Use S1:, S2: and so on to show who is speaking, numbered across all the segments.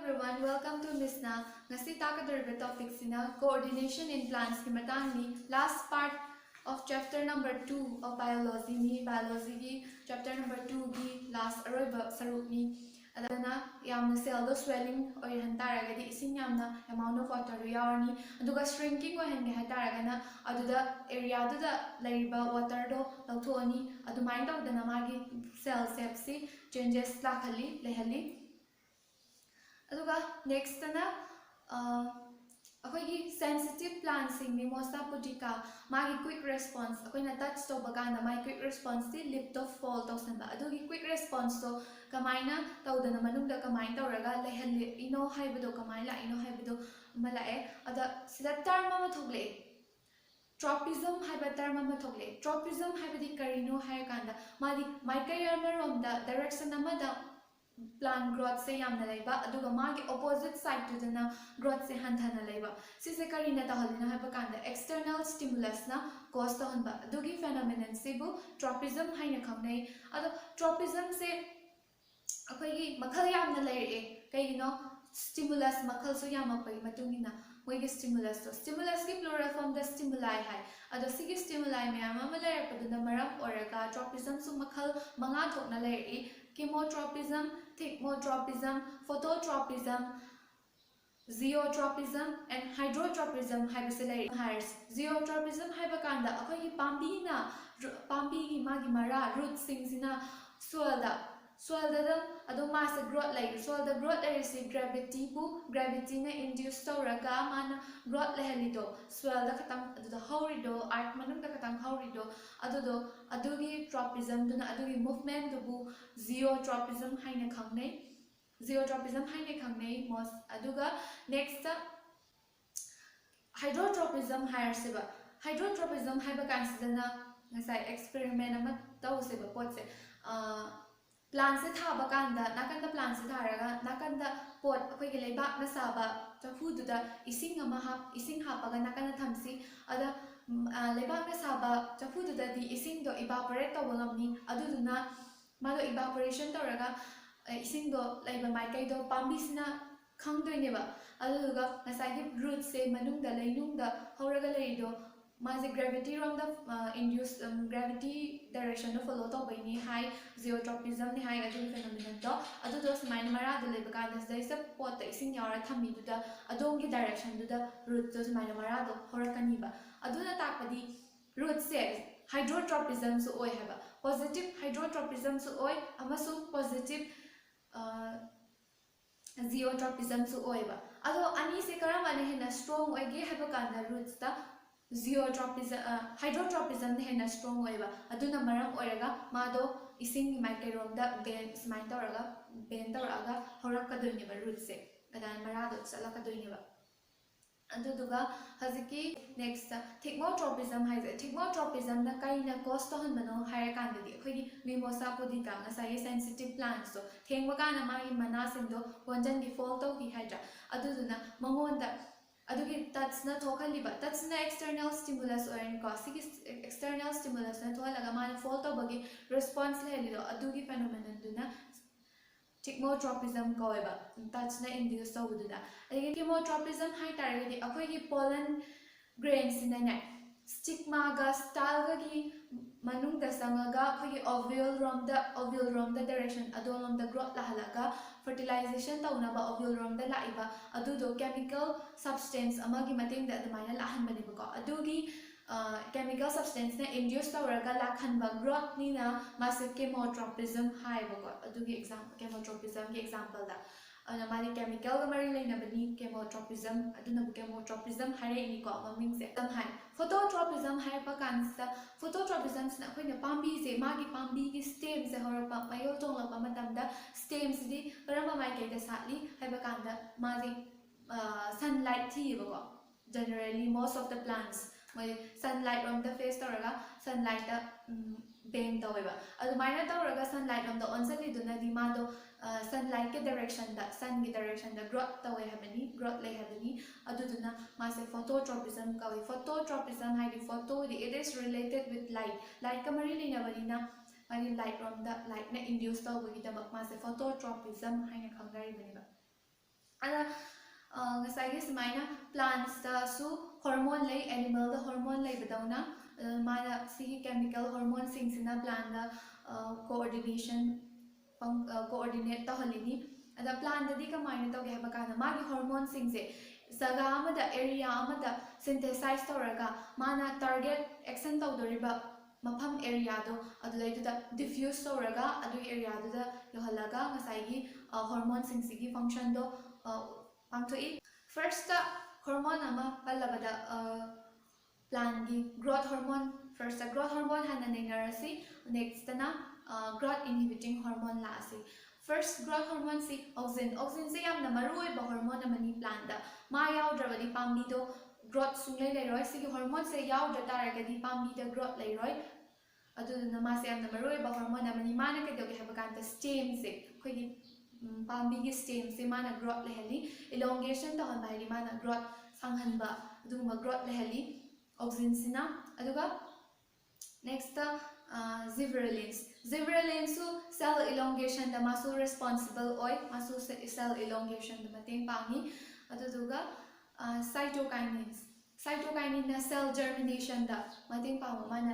S1: everyone, welcome to MitSna. Ngasi takadoriba topic sina coordination in plants ki matang ni last part of chapter number 2 of biology ni biology chapter number 2 gi last aroiba saruk ni adana yamna cell do swelling or hantaragadi ising yamna amount of water yarni aduga shrinking or henge hataragana aduda area duda laiba water do lawthoni adumai tawdana magi cell shape si changes lakhali lehali aduga next na अखोई sensitive plants सिंग नि मोस्ता पुटिका मागी quick response अखोई ना touch तो बगाना मागी quick response ती lip to fall तो Samba अदुगी quick response तो कमाइना तौदना मनुंग दा कमाइन तौरगा लेहल इनो हाइबदो कमाइला इनो हाइबदो मलाए अदा सिदा term अमा थोगले tropism हाइबा term अमा थोगले tropism हाइबदी करिनो हाय कांदा मादी माइकायरना रोमदा direction अमा दा plant growth से यामना लेबा अदुगा मागी opposite side to दना growth से हंथना लेबा सिसे करिना तहलिना हाइबा कांदा external stimulus ना cause तहनबा अदुगी phenomenon से बु tropism हाइना खंगनै अदो tropism से अखोई मखल यामना लेरे कइनो stimulus मखल सो यामपै मतुंगिना मोइगे stimulus तो stimulus की plural form द stimuli हाय अदो सिगी stimuli मयाम अमा लेरपदुना मरम ओरगा tropism सु मखल मंगा थोकना लेरे chemotropism, thigmotropism, phototropism, zeotropism, and hydrotropism. Zeotropism haibakanda akhoi pambi na pambi gi magi mara root singsina soil da ado masa growth lai soil da growth there is gravity na induce tawraga mana growth lehalido soil da khatang adu horido art manung da khatang horido adugi tropism duna adugi movement bu zeotropism haina khangnei mos aduga next hydrotropism hairsiba hydrotropism haiba kansidana ngasai experiment ama tawseba potse plants से था बकांदा नाकंदा plants से थारगा नाकंदा pot अखोई के लेबा न साबा चफू दुदा इसिंग हापगा नाकंदा थमसी अदा लेबा न साबा चफू दुदा दी इसिंग दो evaporate तो बगमनी अदुदुना मालो evaporation तोरगा इसिंग दो लेबा माइकै दो पाम्बिसना खंगदोइनेबा अदुदुगा नसाइगे root से मनुंगदा लेनुंगदा हौरगा लेइदो माजे gravity rom the induce gravity direction of follow to by high zeotropism ni high adu phenomenon to adu dos mine mara de le baka das dai sap pot ising yara thami du da adong gi direction du da root dos mine mara do horakani ba adu na takpadi root se hydrotropism so oi haba positive hydrotropism so oi amasu positive zeotropism so oi ba ado ani se karam ani hena strong oi ge haba kanda roots ta zeotropism hydrotropism ne hena strong oiba aduna maram oiraga mado ising microrom da ben smile toraga ben toraga horakkadoine ba root se adan marado salakadoine ba aduduga haziki next thigmotropism haize thigmotropism na kaina cause to hanbano higher kandadi khoi mimosa podika ngasai sensitive plants so thengba kana magi mana singdo honjan gi fall to gi hydra aduduna mangonda अदुगी touch ना थोखलिबा touch ना external stimulus or in cause external stimulus ना थोखलगा माने fall तो बगे response लेलिदो अदुगी phenomenon दुना thigmotropism कोएबा touch ना induce तो बुदुना अदुगी chemotropism high तारगदी अखोइगी pollen grains ना stigma ga stalga gi manung da sangaga अखोइगी ovule rom da direction adolom da growth la halaga fertilization tauna ba ovule rom da laiba adudo chemical substance amagi mating da admaina lahan bani ba ko adugi chemical substance na induce tawraga lakhan ba growth ni na mase chemotropism hai ba ko adugi example chemotropism ki example da mari chemical ga mari leina bani chemotropism aduna bu chemotropism hare ni ko maming se tam hai phototropism hai pa kansa phototropism na khoina pambi se magi pambi ki stem se horapa mayol tongla pa matamda stems di parama mai kai da satli hai ba kanda magi sunlight thi ba ko generally most of the plants my sunlight on the face toraga sunlight da bend taweba adu maina tawraga sunlight on the onset iduna di mado sunlight ke direction da sun ki direction da growth tawe habani growth lay habani aduduna mase phototropism kawi phototropism hai di photo it is related with light kamari lina balina mari light na induce tawe gi da mase phototropism hai na khangari bani ba ꯑꯗ ꯉꯁꯥꯏꯒꯤ ꯁꯨꯃꯥꯏꯅ ꯄ꯭ꯂꯥꯟꯠꯁꯇꯁꯨ hormone ꯂꯩ, ꯑꯦꯅꯤꯃꯦꯜꯗ hormone ꯂꯩꯕꯗꯧꯅ ꯃꯥꯅ ꯁꯤꯒꯤ chemical ꯍꯣꯔꯃꯣꯟꯁꯤꯡꯁꯤꯅ ꯄ꯭ꯂꯥꯟꯗ coordinate ꯇꯧꯍꯜꯂꯤꯅꯤ꯫ ꯑꯗ ꯄ꯭ꯂꯥꯟꯗꯗꯤ ꯀꯃꯥꯏꯅ ꯇꯧꯒꯦ ꯍꯥꯏꯕ ꯀꯥꯟꯗ ꯃꯥꯒꯤ ꯍꯣꯔꯃꯣꯟꯁꯤꯡꯁꯦ ꯖꯒꯥ ꯑꯃꯗ, ꯑꯦꯔꯤꯌꯥ ꯑꯃꯗ ꯁꯤꯟꯊꯦꯁꯥꯏꯖ ꯇꯧꯔꯒ ꯃꯥꯅ ꯇꯥꯔꯒꯦꯠ ꯑꯦꯛꯁꯟ ꯇꯧꯗꯣꯔꯤꯕ ꯃꯐꯝ ꯑꯦꯔꯤꯌꯥꯗꯣ ꯑꯗꯨꯗꯩꯗꯨꯗ ꯗꯤꯐ꯭ꯌꯨꯁ ꯇꯧꯔꯒ ꯑꯗꯨꯒꯤ ꯑꯦꯔꯤꯌꯥꯗꯨꯗ ꯌꯧꯍꯜꯂꯒ ꯉꯁꯥꯏꯒꯤ ꯍꯣꯔꯃꯣꯟꯁꯤꯡꯁꯤꯒꯤ ꯐꯪꯁꯟꯗꯣ ꯄꯥꯡꯊꯣꯛꯏ꯫ ꯐꯥꯔꯁꯇ ꯍꯣꯔꯃꯣꯟ ꯑꯃ ꯄꯜꯂꯕꯗ ꯄ꯭ꯂꯥꯟꯒꯤ growth hormone, first growth hormone ꯍꯥꯟꯅ ꯅꯩꯅꯔꯁꯤ, ꯅꯦꯛꯁꯇꯅ ꯒ꯭ꯔꯣꯊ ꯏꯟꯍꯤꯕꯤꯇꯤꯡ ꯍꯣꯔꯃꯣꯟ ꯂꯥꯛꯑꯁꯤ꯫ ꯐꯥꯔꯁ ꯒ꯭ꯔꯣꯊ ꯍꯣꯔꯃꯣꯟꯁꯤ ꯑꯣꯛꯁꯤꯟꯁꯦ ꯌꯥꯝꯅ ꯃꯔꯨꯑꯣꯏꯕ ꯍꯣꯔꯃꯣꯟ ꯑꯃꯅꯤ ꯄ꯭ꯂꯥꯟꯗ꯫ ꯃꯥ ꯌꯥꯎꯗ꯭ꯔꯕꯗꯤ ꯄꯥꯝꯕꯤꯗꯣ ꯒ꯭ꯔꯣꯊ ꯁꯨꯡꯂꯩ ꯂꯩꯔꯣꯏ, ꯁꯤꯒꯤ ꯍꯣꯔꯃꯣꯟꯁꯦ ꯌꯥꯎꯗ꯭ꯔ ꯇꯥꯔꯒꯗꯤ ꯄꯥꯝꯕꯤꯗ ꯒ꯭ꯔꯣꯊ ꯂꯩꯔꯣꯏ꯫ ꯑꯗꯨꯗꯨꯅ ꯃꯥꯁꯦ ꯌꯥꯝꯅ ꯃꯔꯨꯑꯣꯏꯕ ꯍꯣꯔꯃꯣꯟ ꯑꯃꯅꯤ꯫ ꯃꯥꯅ ꯀꯩꯗꯧꯒꯦ ꯍꯥꯏꯕ ꯀꯥꯟꯗ ꯁ꯭ꯇꯦꯝꯁꯦ, ꯑꯩꯈꯣꯏꯒꯤ ꯄꯥꯝꯕꯤꯒꯤ ꯁ꯭ꯇꯦꯝꯁꯦ ꯃꯥꯅ ꯒ꯭ꯔꯣꯊ ꯂꯩꯍꯜꯂꯤ, ꯏꯂꯣꯡꯒꯦꯁꯟ ꯇꯧꯍꯟꯕ ꯍꯥꯏꯗꯤ ꯃꯥꯅ ꯒ꯭ꯔꯣꯊ ꯁꯥꯡꯍꯟꯕ, ꯑꯗꯨꯒꯨꯝꯕ ꯒ꯭ꯔꯣꯊ ꯂꯩꯍꯜꯂꯤ ꯑꯣꯛꯁꯤꯟꯁꯤꯅ꯫ ꯑꯗꯨꯒ ꯅꯦꯛꯁꯇ ꯖꯤꯕꯔꯦꯂꯤꯟꯁꯨ ꯁꯦꯜ ꯏꯂꯣꯡꯒꯦꯁꯟꯗ ꯃꯥꯁꯨ ꯔꯦꯁꯄꯣꯟꯁꯤꯕꯜ ꯑꯣꯏ, ꯃꯥꯁꯨ ꯁꯦꯜ ꯏꯂꯣꯡꯒꯦꯁꯟꯗ ꯃꯇꯦꯡ ꯄꯥꯡꯉꯤ꯫ ꯑꯗꯨꯗꯨꯒ ꯁꯥꯏꯇꯣꯀꯥꯏꯅꯤꯟꯅ ꯁꯦꯜ ꯖꯔꯃꯤꯅꯦꯁꯟꯗ ꯃꯇꯦꯡ ꯄꯥꯡꯕ, ꯃꯥꯅ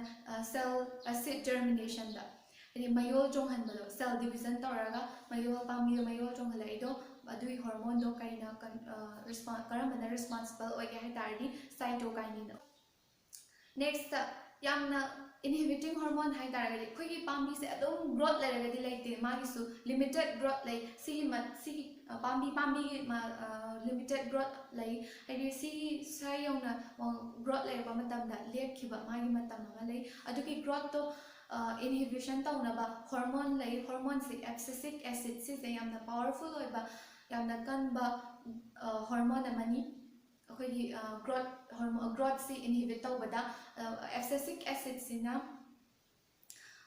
S1: ꯁꯦꯜ ꯑꯦꯁꯤड ꯖꯔꯃꯤꯅꯦꯁꯟꯗ ꯍꯥꯏꯗꯤ ꯃꯌꯣꯜ ꯆꯣꯡꯍꯟꯕꯗꯣ, ꯁꯦꯜ ꯗꯤꯕꯤꯖꯟ ꯇꯧꯔꯒ ꯄꯥꯝꯕꯤꯗ ꯃꯌꯣꯜ ꯆꯣꯡꯍꯜꯂꯛꯏꯗꯣ, ꯑꯗꯨꯒꯤ ꯍꯣꯔꯃꯣꯟꯗꯣ ꯀꯔꯝꯕꯅ ꯔꯦꯁꯄꯣꯟꯁꯤꯕꯜ ꯑꯣꯏꯒꯦ ꯍꯥꯏ ꯇꯥꯔꯗꯤ ꯁꯥꯏꯇꯣꯀꯥꯏꯅꯤꯟꯅ꯫ ꯅꯦꯛꯁꯇ ꯌꯥꯝꯅ ꯏꯟꯍꯤꯕꯤꯇꯤꯡ ꯍꯣꯔꯃꯣꯟ ꯍꯥꯏ ꯇꯥꯔꯒꯗꯤ ꯑꯩꯈꯣꯏꯒꯤ ꯄꯥꯝꯕꯤꯁꯦ ꯑꯗꯨꯝ ꯒ꯭ꯔꯣꯊ ꯂꯩꯔꯒꯗꯤ ꯂꯩꯇꯦ, ꯃꯥꯒꯤꯁꯨ ꯂꯤꯃꯤꯇꯦꯠ ꯒ꯭ꯔꯣꯊ ꯂꯩ꯫ ꯁꯤꯒꯤ ꯄꯥꯝꯕꯤꯒꯤ ꯂꯤꯃꯤꯇꯦꯠ ꯒ꯭ꯔꯣꯊ ꯂꯩ, ꯍꯥꯏꯗꯤ ꯁꯤꯒꯤ ꯁ꯭ꯋꯥꯏ ꯌꯧꯅ ꯒ꯭ꯔꯣꯊ ꯂꯩꯔꯛꯄ ꯃꯇꯝꯗ ꯂꯦꯞꯈꯤꯕ ꯃꯥꯒꯤ ꯃꯇꯝ ꯑꯃ ꯂꯩ꯫ ꯑꯗꯨꯒꯤ ꯒ꯭ꯔꯣꯊꯇꯣ ꯏꯟꯍꯤꯕꯤꯁꯟ ꯇꯧꯅꯕ ꯍꯣꯔꯃꯣꯟ ꯂꯩ꯫ ꯍꯣꯔꯃꯣꯟꯁꯦ ꯑꯦब्ꯁꯤꯁꯤꯛ ꯑꯦꯁꯤഡ്, ꯁꯤꯁꯦ ꯌꯥꯝꯅ ꯄꯥꯋꯔꯐꯨꯜ ꯑꯣꯏꯕ, ꯌꯥꯝꯅ ꯀꯟꯕ ꯍꯣꯔꯃꯣꯟ ꯑꯃꯅꯤ ꯑꯩꯈꯣꯏꯒꯤ ꯒ꯭ꯔꯣꯊꯁꯤ ꯏꯟꯍꯤꯕꯤꯠ ꯇꯧꯕꯗ꯫ ꯑꯦब्ꯁꯤꯁꯤꯛ ꯑꯦꯁꯤഡꯁꯤꯅ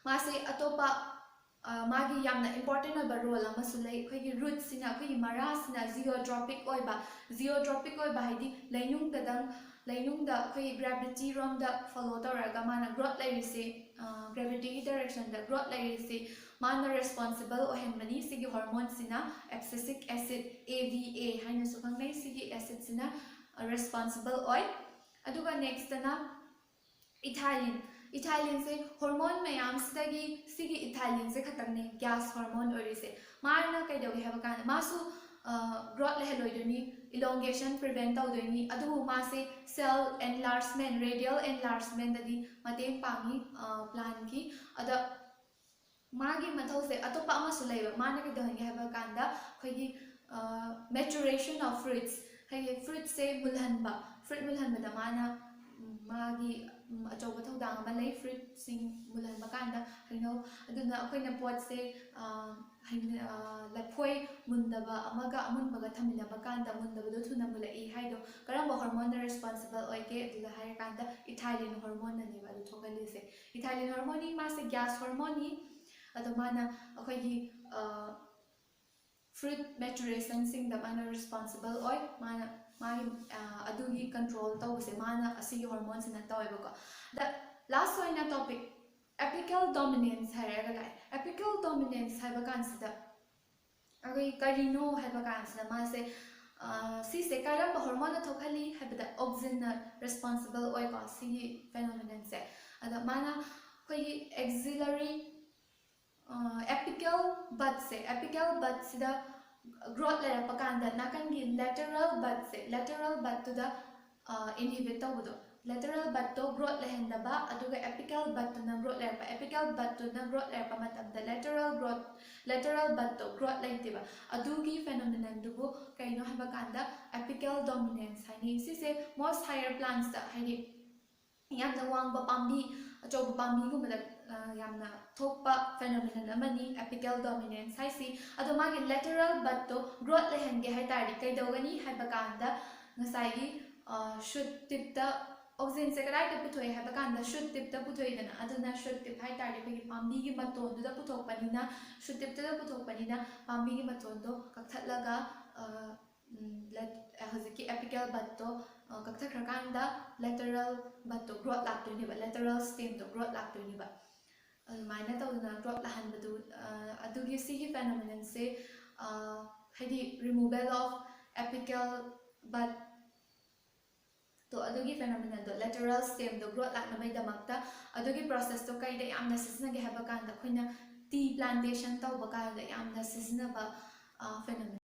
S1: ꯃꯥꯁꯦ ꯑꯇꯣꯞꯄ ꯃꯥꯒꯤ ꯌꯥꯝꯅ ꯏꯝꯄꯣꯔꯇꯦꯟ ꯑꯣꯏꯕ ꯔꯣꯜ ꯑꯃꯁꯨ ꯂꯩ꯫ ꯑꯩꯈꯣꯏꯒꯤ ꯔꯨꯠꯁꯤꯅ, ꯑꯩꯈꯣꯏꯒꯤ ꯃꯔꯥꯁꯤꯅ ꯖꯤꯑꯣꯇ꯭ꯔꯣꯄꯤꯛ ꯑꯣꯏꯕ ꯍꯥꯏꯗꯤ ꯂꯩꯅꯨꯡꯗ ꯑꯩꯈꯣꯏꯒꯤ ꯒ꯭ꯔꯦꯚꯤꯇꯤꯔꯣꯝꯗ ꯐꯣꯂꯣ ꯇꯧꯔꯒ ꯃꯥꯅ ꯒ꯭ꯔꯣꯊ ꯂꯩꯔꯤꯁꯤ, ꯒ꯭ꯔꯦꯚꯤꯇꯤꯒꯤ ꯗꯥꯏꯔꯦꯛꯁꯟꯗ ꯒ꯭ꯔꯣꯊ ꯂꯩꯔꯤꯁꯤ ꯃꯥꯅ ꯔꯦꯁꯄꯣꯟꯁꯤꯕꯜ ꯑꯣꯏꯍꯟꯕꯅꯤ꯫ ꯁꯤꯒꯤ ꯍꯣꯔꯃꯣꯟꯁꯤꯅ ꯑꯦब्ꯁꯤꯁꯤꯛ ꯑꯦꯁꯤഡ്, AVA ꯍꯥꯏꯅꯁꯨ ꯈꯪꯅꯩ, ꯁꯤꯒꯤ ꯑꯦꯁꯤഡꯁꯤꯅ ꯔꯦꯁꯄꯣꯟꯁꯤꯕꯜ ꯑꯣꯏ꯫ ꯑꯗꯨꯒ ꯅꯦꯛꯁꯇꯅ ꯏꯊꯥꯏꯂꯤꯟꯁꯦ ꯍꯣꯔꯃꯣꯟ ꯃꯌꯥꯝꯁꯤꯗꯒꯤ ꯁꯤꯒꯤ ꯏꯊꯥꯏꯂꯤꯟꯁꯦ ꯈꯛꯇꯪꯅꯦ ꯒ꯭ꯌꯥꯁ ꯍꯣꯔꯃꯣꯟ ꯑꯣꯏꯔꯤꯁꯦ꯫ ꯃꯥꯅ ꯀꯩꯗꯧꯒꯦ ꯍꯥꯏꯕ ꯀꯥꯟꯗ ꯃꯥꯁꯨ ꯒ꯭ꯔꯣꯊ ꯂꯩꯍꯜꯂꯣꯏꯗꯣꯏꯅꯤ, ꯏꯂꯣꯡꯒꯦꯁꯟ ꯄ꯭ꯔꯤꯚꯦꯟ ꯇꯧꯗꯣꯏꯅꯤ, ꯑꯗꯨꯕꯨ ꯃꯥꯁꯦ ꯁꯦꯜ ꯑꯦꯟꯂꯥꯔꯖꯃꯦꯟ, ꯔꯦꯗꯤꯌꯦꯜ ꯑꯦꯟꯂꯥꯔꯖꯃꯦꯟꯗꯗꯤ ꯃꯇꯦꯡ ꯄꯥꯡꯉꯤ ꯄ꯭ꯂꯥꯟꯒꯤ꯫ ꯑꯗ ꯃꯥꯒꯤ ꯃꯊꯧꯁꯦ ꯑꯇꯣꯞꯄ ꯑꯃꯁꯨ ꯂꯩꯕ, ꯃꯥꯅ ꯀꯩꯗꯧꯍꯟꯒꯦ ꯍꯥꯏꯕ ꯀꯥꯟꯗ ꯑꯩꯈꯣꯏꯒꯤ ꯃꯦꯆꯨꯔꯦꯁꯟ ꯑꯣꯐ ꯐ꯭ꯔꯨꯏꯠꯁ, ꯍꯥꯏꯗꯤ ꯐ꯭ꯔꯨꯏꯠꯁꯦ ꯃꯨꯜꯍꯟꯕ, ꯐ꯭ꯔꯨꯏꯠ ꯃꯨꯜꯍꯟꯕꯗ ꯃꯥꯅ ꯃꯥꯒꯤ ꯑꯆꯧꯕ ꯊꯧꯗꯥꯡ ꯑꯃ ꯂꯩ꯫ ꯐ꯭ꯔꯨꯏꯠꯁꯤꯡ ꯃꯨꯜꯍꯟꯕ ꯀꯥꯟꯗ ꯍꯩꯅꯧ, ꯑꯗꯨꯅ ꯑꯩꯈꯣꯏꯅ ꯄꯣꯠꯁꯦ ꯂꯐꯣꯏ ꯃꯨꯟꯗꯕ ꯑꯃꯒ ꯑꯃꯨꯟꯕꯒ ꯊꯝꯃꯤꯟꯅꯕ ꯀꯥꯟꯗ ꯃꯨꯟꯗꯕꯗꯣ ꯊꯨꯅ ꯃꯨꯜꯂꯛꯏ ꯍꯥꯏꯗꯣ ꯀꯔꯝꯕ ꯍꯣꯔꯃꯣꯟꯅ ꯔꯦꯁꯄꯣꯟꯁꯤꯕꯜ ꯑꯣꯏꯒꯦ ꯑꯗꯨꯗ ꯍꯥꯏꯔꯀꯥꯟꯗ ꯏꯊꯥꯏꯂꯤꯟ ꯍꯣꯔꯃꯣꯟꯅꯅꯦꯕ ꯑꯗꯨ ꯊꯣꯛꯍꯜꯂꯤꯁꯦ꯫ ꯏꯊꯥꯏꯂꯤꯟ ꯍꯣꯔꯃꯣꯟꯅꯤ, ꯃꯥꯁꯦ ꯒ꯭ꯌꯥꯁ ꯍꯣꯔꯃꯣꯟꯅꯤ, ꯑꯗꯣ ꯃꯥꯅ ꯑꯩꯈꯣꯏꯒꯤ ꯐ꯭ꯔꯨꯏꯠ ꯃꯦꯆꯨꯔꯦꯁꯟꯁꯤꯡꯗ ꯃꯥꯅ ꯔꯦꯁꯄꯣꯟꯁꯤꯕꯜ ꯑꯣꯏ, ꯃꯥꯒꯤ ꯑꯗꯨꯒꯤ ꯀꯟꯇ꯭ꯔꯣꯜ ꯇꯧꯕꯁꯦ ꯃꯥꯅ ꯑꯁꯤꯒꯤ ꯍꯣꯔꯃꯣꯟꯁꯤꯅ ꯇꯧꯋꯦꯕꯀꯣ꯫ ꯗ ꯂꯥꯁ ꯑꯣꯏꯅ ꯇꯣꯄꯤꯛ ꯑꯦꯄꯤꯀꯦꯜ ꯗꯣꯃꯤꯅꯦꯟꯁ ꯍꯥꯏꯔꯒ ꯂꯥꯛꯑꯦ꯫ ꯑꯦꯄꯤꯀꯦꯜ ꯗꯣꯃꯤꯅꯦꯟꯁ ꯍꯥꯏꯕ ꯀꯥꯟꯁꯤꯗ ꯑꯩꯈꯣꯏ ꯀꯔꯤꯅꯣ ꯍꯥꯏꯕ ꯀꯥꯟꯁꯤꯗ ꯃꯥꯁꯦ ꯁꯤꯁꯦ ꯀꯔꯝꯕ ꯍꯣꯔꯃꯣꯟꯅ ꯊꯣꯛꯍꯜꯂꯤ ꯍꯥꯏꯕꯗ ꯑꯣꯛꯁꯤꯟꯅ ꯔꯦꯁꯄꯣꯟꯁꯤꯕꯜ ꯑꯣꯏꯀꯣ ꯁꯤꯒꯤ ꯐꯦꯅꯣꯃꯦꯅꯟꯁꯦ꯫ ꯑꯗ ꯃꯥꯅ ꯑꯩꯈꯣꯏꯒꯤ ꯑꯦꯛꯖꯤꯂꯔꯤ ꯑꯦꯄꯤꯀꯦꯜ ꯕꯠꯁꯤꯗ ꯒ꯭ꯔꯣꯊ ꯂꯩꯔꯛꯄ ꯀꯥꯟꯗ ꯅꯥꯀꯟꯒꯤ ꯂꯦꯇꯔꯦꯜ ꯕꯠꯇꯨꯗ ꯏꯟꯍꯤꯕꯤꯠ ꯇꯧꯕꯗꯣ, ꯂꯦꯇꯔꯦꯜ ꯕꯠꯇꯣ ꯒ꯭ꯔꯣꯊ ꯂꯩꯍꯟꯗꯕ, ꯑꯗꯨꯒ ꯑꯦꯄꯤꯀꯦꯜ ꯕꯠꯇꯨꯅ ꯒ꯭ꯔꯣꯊ ꯂꯩꯔꯛꯄ, ꯑꯦꯄꯤꯀꯦꯜ ꯕꯠꯇꯨꯅ ꯒ꯭ꯔꯣꯊ ꯂꯩꯔꯛꯄ ꯃꯇꯝꯗ ꯂꯦꯇꯔꯦꯜ ꯕꯠꯇꯣ ꯒ꯭ꯔꯣꯊ ꯂꯩꯇꯦꯕ, ꯑꯗꯨꯒꯤ ꯐꯦꯅꯣꯃꯦꯅꯟꯗꯨꯕꯨ ꯀꯩꯅꯣ ꯍꯥꯏꯕ ꯀꯥꯟꯗ ꯑꯦꯄꯤꯀꯦꯜ ꯗꯣꯃꯤꯅꯦꯟꯁ ꯍꯥꯏꯅꯩ꯫ ꯁꯤꯁꯦ ꯃꯣꯁ ꯍꯥꯏꯌꯔ प्लांट्सꯇ ꯍꯥꯏꯗꯤ ꯌꯥꯝꯅ ꯋꯥꯡꯕ ꯄꯥꯝꯕꯤ, ꯑꯆꯧꯕ ꯄꯥꯝꯕꯤꯒꯨꯝꯕꯗ ꯌꯥꯝꯅ ꯊꯣꯛꯄ ꯐꯦꯅꯣꯃꯦꯅꯟ ꯑꯃꯅꯤ ꯑꯦꯄꯤꯀꯦꯜ ꯗꯣꯃꯤꯅꯦꯟꯁ ꯍꯥꯏꯁꯤ꯫ ꯑꯗꯣ ꯃꯥꯒꯤ ꯂꯦꯇꯔꯦꯜ ꯕꯠꯇꯣ ꯒ꯭ꯔꯣꯊ ꯂꯩꯍꯟꯒꯦ ꯍꯥꯏ ꯇꯥꯔꯗꯤ ꯀꯩꯗꯧꯒꯅꯤ ꯍꯥꯏꯕ ꯀꯥꯟꯗ ꯉꯁꯥꯏꯒꯤ ꯁꯨꯠ ꯇꯤꯞꯇ ꯑꯣꯛꯁꯤꯟꯁꯦ ꯀꯗꯥꯏꯗ ꯄꯨꯊꯣꯛꯏ ꯍꯥꯏꯕ ꯀꯥꯟꯗ ꯁꯨꯠ ꯇꯤꯞꯇ ꯄꯨꯊꯣꯛꯏꯗꯅ, ꯑꯗꯨꯅ ꯁꯨꯠ ꯇꯤꯞ ꯍꯥꯏ ꯇꯥꯔꯗꯤ ꯑꯩꯈꯣꯏꯒꯤ ꯄꯥꯝꯕꯤꯒꯤ ꯃꯇꯣꯟꯗꯨꯗ ꯄꯨꯊꯣꯛꯄꯅꯤꯅ, ꯁꯨꯠ ꯇꯤꯞꯇꯨꯗ ꯄꯨꯊꯣꯛꯄꯅꯤꯅ ꯄꯥꯝꯕꯤꯒꯤ ꯃꯇꯣꯟꯗꯣ ꯀꯛꯊꯠꯂꯒ ꯍꯧꯖꯤꯛꯀꯤ ꯑꯦꯄꯤꯀꯦꯜ ꯕꯠꯇꯣ ꯀꯛꯊꯠꯈ꯭ꯔꯀꯥꯟꯗ ꯂꯦꯇꯔꯦꯜ ꯕꯠꯇꯣ ꯒ꯭ꯔꯣꯊ ꯂꯥꯛꯇꯣꯏꯅꯦꯕ, ꯂꯦꯇꯔꯦꯜ ꯁ꯭ꯇꯦꯝꯗꯣ ꯒ꯭ꯔꯣꯊ ꯂꯥꯛꯇꯣꯏꯅꯦꯕ꯫ ꯑꯗꯨꯃꯥꯏꯅ ꯇꯧꯗꯅ ꯒ꯭ꯔꯣꯊ ꯂꯥꯛꯍꯟꯕꯗꯨ, ꯑꯗꯨꯒꯤ ꯁꯤꯒꯤ ꯐꯦꯅꯣꯃꯦꯅꯟꯁꯦ ꯍꯥꯏꯗꯤ removal of apical bud to adugi phenomenon do lateral stem do growth laknabaidamakta adugi process to kaida yamna sizinage haba kanda khoina tea plantation tawba kanda yamna sizinaba phenomenon